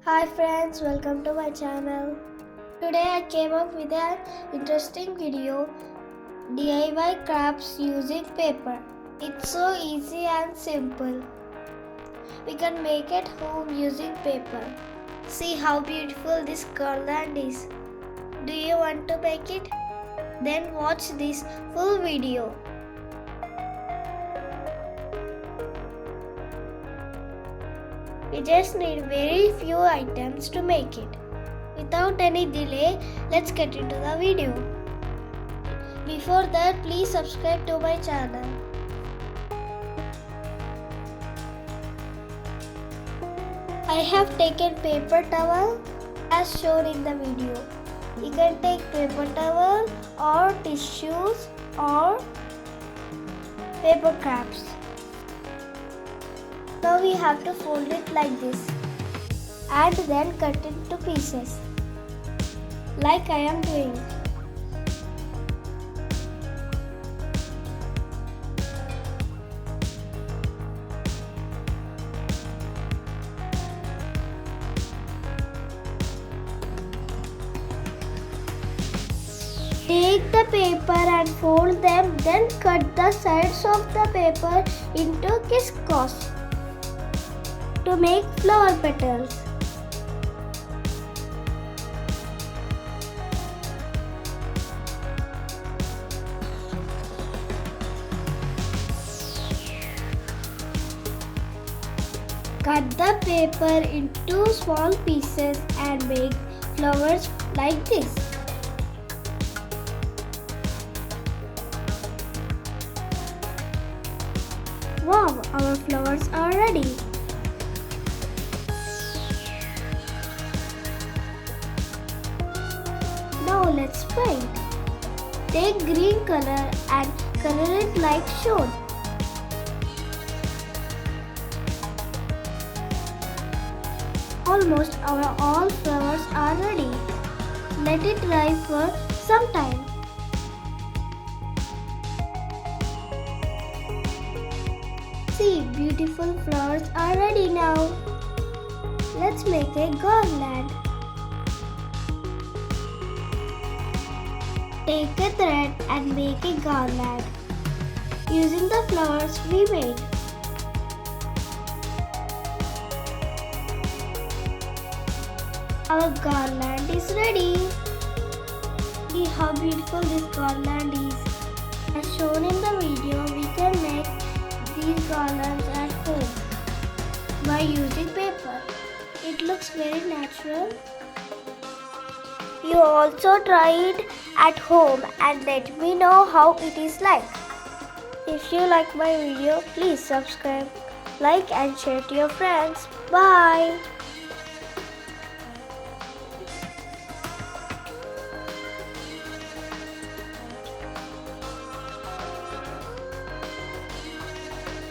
Hi friends, welcome to my channel. Today I came up with an interesting video, DIY crafts using paper. It's so easy and simple. We can make it home using paper. See how beautiful this garland is. Do you want to make it? Then watch this full video. We just need very few items to make it. Without any delay, let's get into the video. Before that, please subscribe to my channel. I have taken paper towel as shown in the video. You can take paper towel or tissues or paper crafts. Now we have to fold it like this and then cut it to pieces like I am doing. Take the paper and fold them, then cut the sides of the paper into crisscross to make flower petals. Cut the paper into small pieces and make flowers like this. Wow, our flowers are ready. Now let's paint. Take green color and color it like shown. Almost our all flowers are ready. Let it dry for some time. See, beautiful flowers are ready now. Let's make a garland. Take a thread and make a garland using the flowers we made. Our garland is ready. See how beautiful this garland is. As shown in the video, we can make these garlands at home by using paper. It looks very natural. You also try it at home and let me know how it is like. If you like my video, please subscribe, like and share to your friends. Bye.